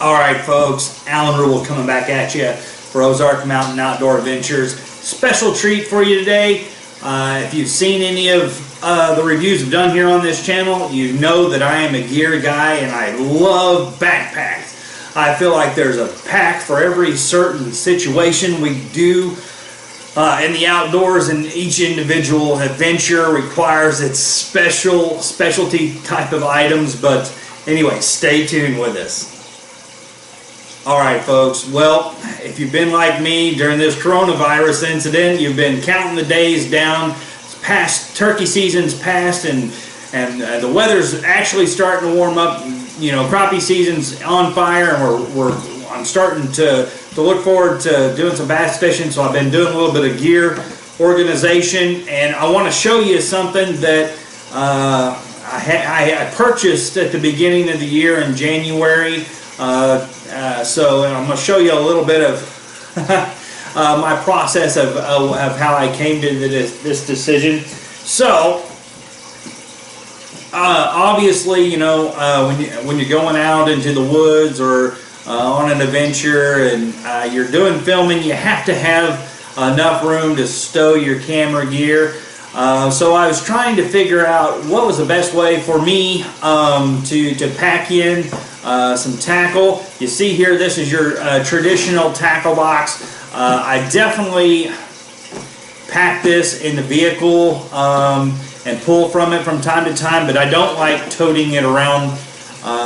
Alright folks, Alan Rule coming back at you for Ozark Mountain Outdoor Adventures. Special treat for you today. If you've seen any of the reviews I've done here on this channel, you know that I am a gear guy and I love backpacks. I feel like there's a pack for every certain situation we do in the outdoors, and each individual adventure requires its specialty type of items. But anyway, stay tuned with us. Alright folks, well, if you've been like me during this coronavirus incident, you've been counting the days down. Past turkey season's passed, and the weather's actually starting to warm up. You know, crappie season's on fire, and I'm starting to look forward to doing some bass fishing. So I've been doing a little bit of gear organization, and I want to show you something that I purchased at the beginning of the year in January. So I'm going to show you a little bit of my process of how I came to this decision. So obviously, you know, when you're going out into the woods or on an adventure and you're doing filming, you have to have enough room to stow your camera gear. So I was trying to figure out what was the best way for me to pack in some tackle. You see here, this is your traditional tackle box. I definitely pack this in the vehicle and pull from it from time to time, but I don't like toting it around.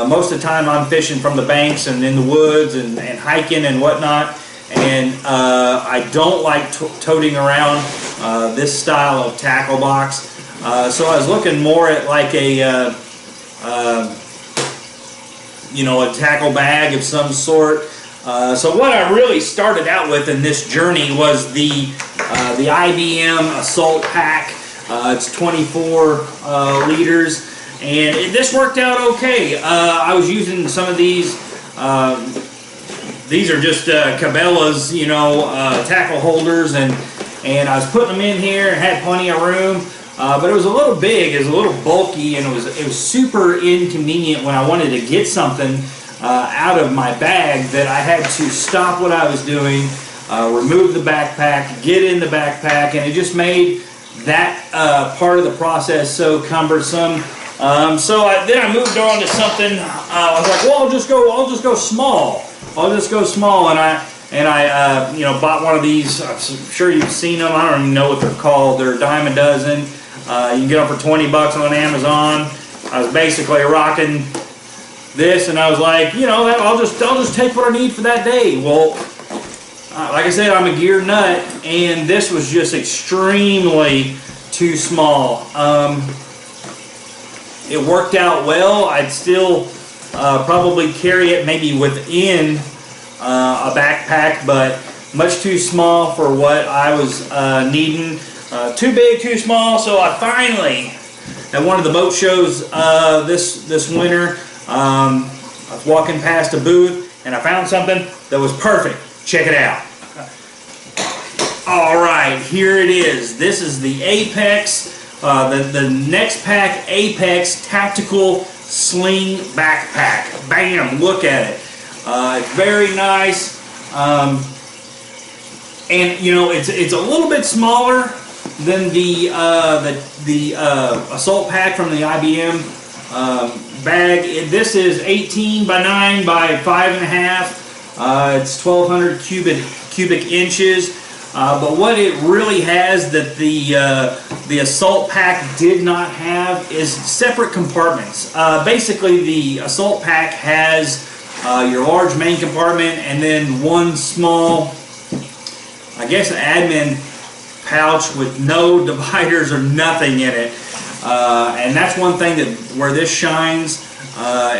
Most of the time I'm fishing from the banks and in the woods and hiking and whatnot, and I don't like toting around this style of tackle box. So I was looking more at like a you know, a tackle bag of some sort. So what I really started out with in this journey was the IBM Assault Pack. It's 24 liters, and this worked out okay. I was using some of these. These are just Cabela's, you know, tackle holders, and I was putting them in here and had plenty of room. But it was a little big, it was a little bulky, and it was super inconvenient when I wanted to get something out of my bag that I had to stop what I was doing, remove the backpack, get in the backpack, and it just made that part of the process so cumbersome. So then I moved on to something. I was like, well, I'll just go small. I'll just go small, and I you know, bought one of these. I'm sure you've seen them. I don't even know what they're called. They're a dime a dozen. You can get them for 20 bucks on Amazon. I was basically rocking this, and I was like, you know, I'll just take what I need for that day. Well, like I said, I'm a gear nut, and this was just extremely too small. It worked out well. I'd still probably carry it maybe within a backpack, but much too small for what I was needing. Too big, too small. So I finally, at one of the boat shows this winter, I was walking past a booth and I found something that was perfect. Check it out. Alright, here it is. This is the Apex, the Nexpak Apex Tatical Sling backpack. Bam! Look at it. It's very nice, and you know, it's a little bit smaller than the Assault Pack from the IBM bag. This is 18 by 9 by 5.5. It's 1,200 cubic inches. But what it really has that the Assault Pack did not have is separate compartments. Basically, the Assault Pack has your large main compartment and then one small, I guess, an admin pouch with no dividers or nothing in it. And that's one thing that where this shines,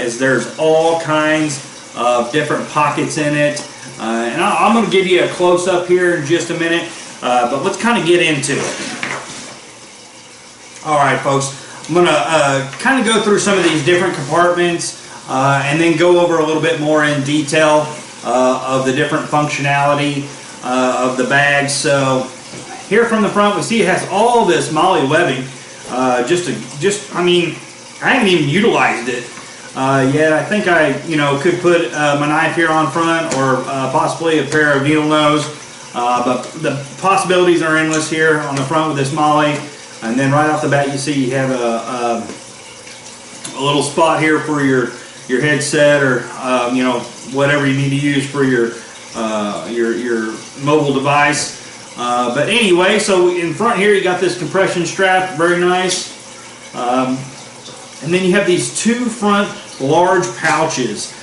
is there's all kinds of different pockets in it. And I'm going to give you a close-up here in just a minute, but let's kind of get into it. Alright folks, I'm going to kind of go through some of these different compartments and then go over a little bit more in detail of the different functionality of the bag. So here from the front, we see it has all this MOLLE webbing. I mean, I haven't even utilized it. yet. I think I, could put my knife here on front, or possibly a pair of needle nose. But the possibilities are endless here on the front with this Molly. And then right off the bat, you see you have a little spot here for your headset, or whatever you need to use for your mobile device. But anyway, so in front here you got this compression strap, very nice. And then you have these two front large pouches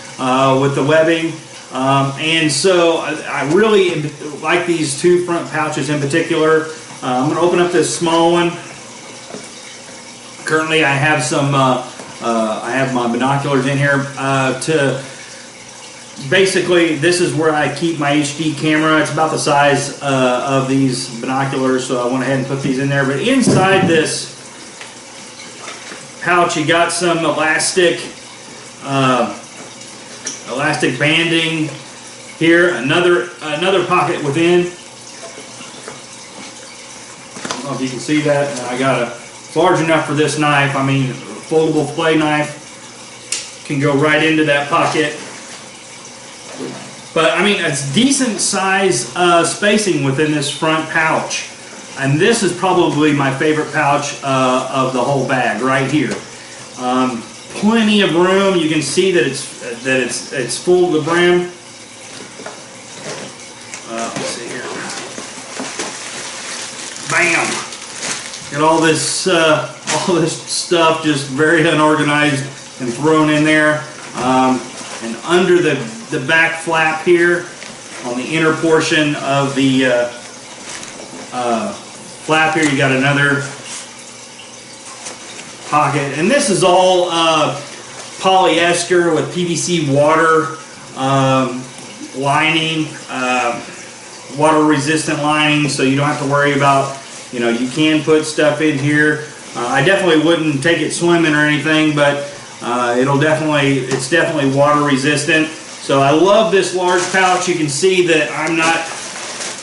with the webbing. And so I really like these two front pouches in particular. I'm going to open up this small one. Currently I have some, I have my binoculars in here basically this is where I keep my HD camera. It's about the size of these binoculars, so I went ahead and put these in there. But inside this pouch you got some elastic banding here, another pocket within. I don't know if you can see that. I got it's large enough for this knife. I mean, a foldable fillet knife can go right into that pocket. But I mean, it's decent size spacing within this front pouch. And this is probably my favorite pouch of the whole bag right here. Plenty of room. You can see that it's full to the brim. Let's see here. Bam! Got all this stuff just very unorganized and thrown in there. And under the back flap here, on the inner portion of the flap here, you got another pocket. And this is all polyester with PVC water lining, water resistant lining, so you don't have to worry about, you can put stuff in here. I definitely wouldn't take it swimming or anything, but it's definitely water resistant. So I love this large pouch. You can see that I'm not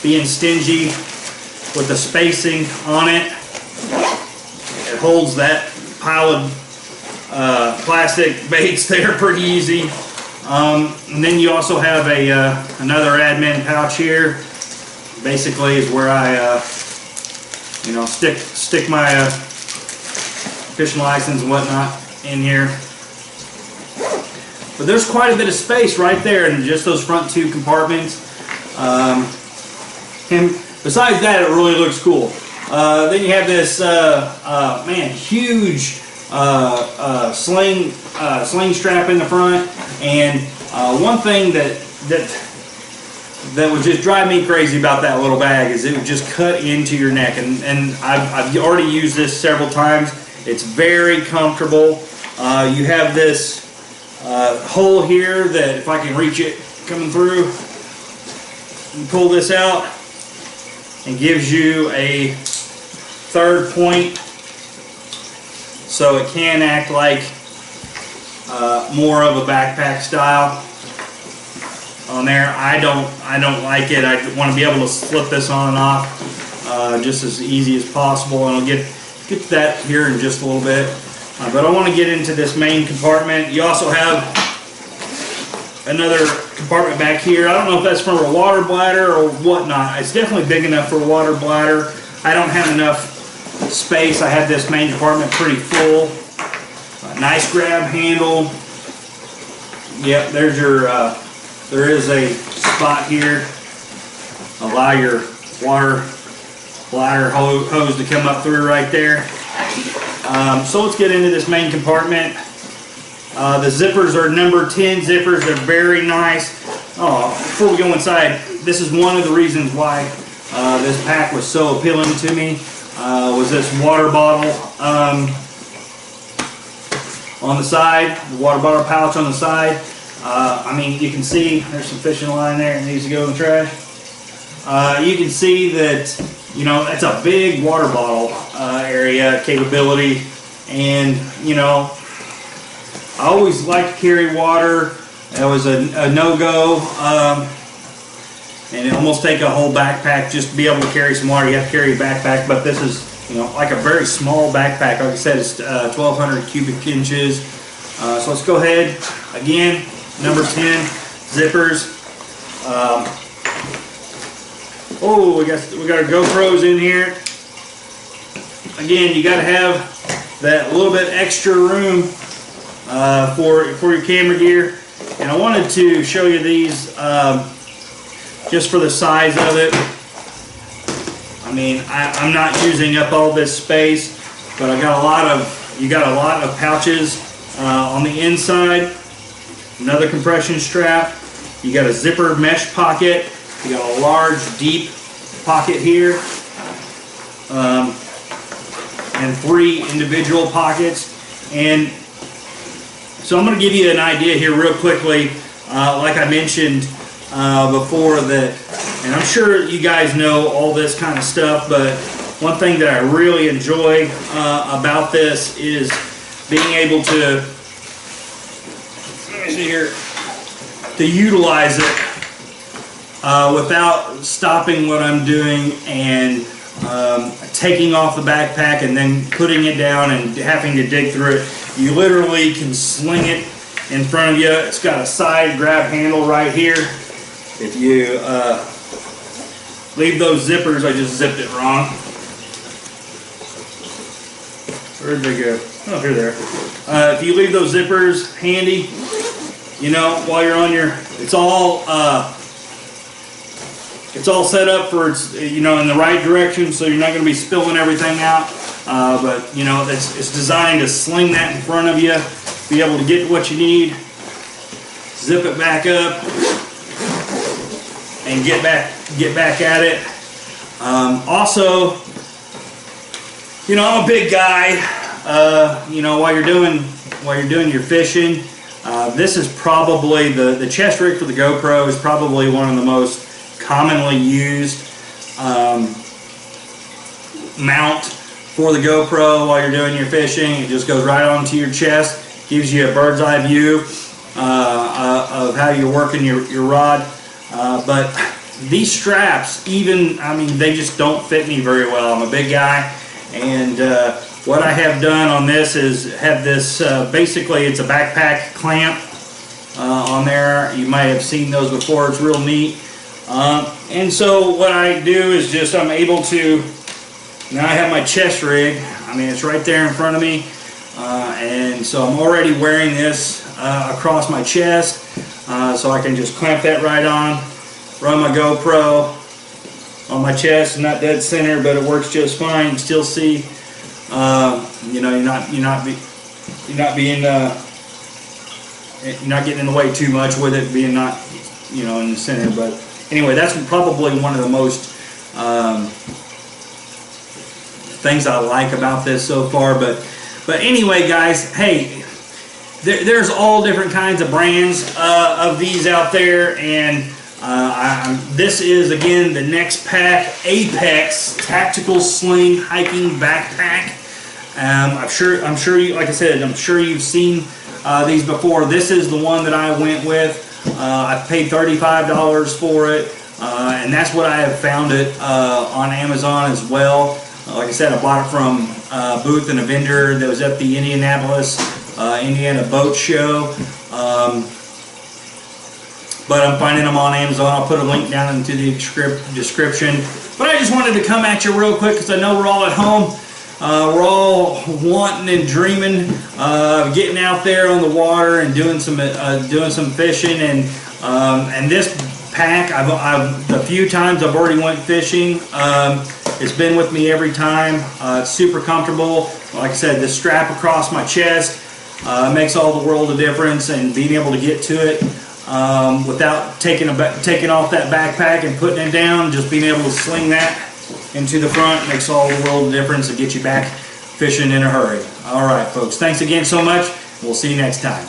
being stingy with the spacing on it. It holds that pile of plastic baits there pretty easy. And then you also have another admin pouch here. Basically is where I stick my fishing license and whatnot in here. But there's quite a bit of space right there in just those front two compartments. And besides that, it really looks cool. Then you have this huge sling strap in the front. And one thing that would just drive me crazy about that little bag is it would just cut into your neck. And I've already used this several times. It's very comfortable. You have this hole here that if I can reach it coming through, you pull this out and gives you a third point, so it can act like more of a backpack style on there. I don't like it. I want to be able to slip this on and off just as easy as possible, and I'll get to that here in just a little bit. But I want to get into this main compartment. You also have another compartment back here. I don't know if that's for a water bladder or whatnot. It's definitely big enough for a water bladder. I don't have enough space. I have this main compartment pretty full. A nice grab handle. Yep, there's your, there is a spot here. Allow your water bladder hose to come up through right there. So let's get into this main compartment. The zippers are number 10 zippers. They're very nice. Before we go inside, this is one of the reasons why this pack was so appealing to me, was this water bottle on the side, the water bottle pouch on the side. I mean, you can see there's some fishing line there. It needs to go in the trash. You can see that, that's a big water bottle area capability, and I always like to carry water. It was a no-go, and it almost take a whole backpack just to be able to carry some water. You have to carry a backpack, but this is like a very small backpack. Like I said, it's 1,200 cubic inches. So let's go ahead again. Number 10, zippers. Oh, we got our GoPros in here. Again, you got to have that little bit extra room for your camera gear. And I wanted to show you these just for the size of it. I mean, I'm not using up all this space, but you got a lot of pouches on the inside. Another compression strap. You got a zipper mesh pocket. You got a large, deep pocket here, and 3 individual pockets. And so I'm going to give you an idea here real quickly. Like I mentioned before, that, and I'm sure you guys know all this kind of stuff, but one thing that I really enjoy about this is being able to, let me see here, to utilize it without stopping what I'm doing and taking off the backpack and then putting it down and having to dig through it. You literally can sling it in front of you. It's got a side grab handle right here. If you leave those zippers, I just zipped it wrong. Where'd they go? Oh, here they are. If you leave those zippers handy, you know, while you're on your, it's all set up for, you know, in the right direction, so you're not going to be spilling everything out. But you know, it's designed to sling that in front of you, be able to get what you need, zip it back up, and get back at it. Also, you know, I'm a big guy. You know, while you're doing your fishing, this is probably the chest rig for the GoPro is probably one of the most commonly used mount for the GoPro while you're doing your fishing. It just goes right onto your chest, gives you a bird's eye view of how you're working your rod. But these straps, even, I mean, they just don't fit me very well. I'm a big guy, and what I have done on this is have this, basically it's a backpack clamp on there. You might have seen those before. It's real neat. And so what I do is just, I'm able to, now I have my chest rig. I mean, it's right there in front of me. And so I'm already wearing this across my chest. So I can just clamp that right on, run my GoPro on my chest, not dead center, but it works just fine. You can still see, you know, you're not getting in the way too much with it being not, you know, in the center. But anyway, that's probably one of the most things I like about this so far. But anyway, guys, hey, there's all different kinds of brands of these out there, and this is again the Nexpak Apex Tatical Sling hiking backpack. I'm sure you, like I said, I'm sure you've seen these before. This is the one that I went with. I paid $35 for it, and that's what I have found it on Amazon as well. Like I said, I bought it from a booth and a vendor that was at the Indianapolis, Indiana Boat Show. But I'm finding them on Amazon. I'll put a link down into the description. But I just wanted to come at you real quick because I know we're all at home. We're all wanting and dreaming of getting out there on the water and doing some fishing. And this pack, the few times I've already went fishing, it's been with me every time. It's super comfortable. Like I said, this strap across my chest makes all the world of difference, and being able to get to it without taking off that backpack and putting it down, just being able to sling that into the front makes all the world of difference and get you back fishing in a hurry. All right, folks, thanks again so much. We'll see you next time.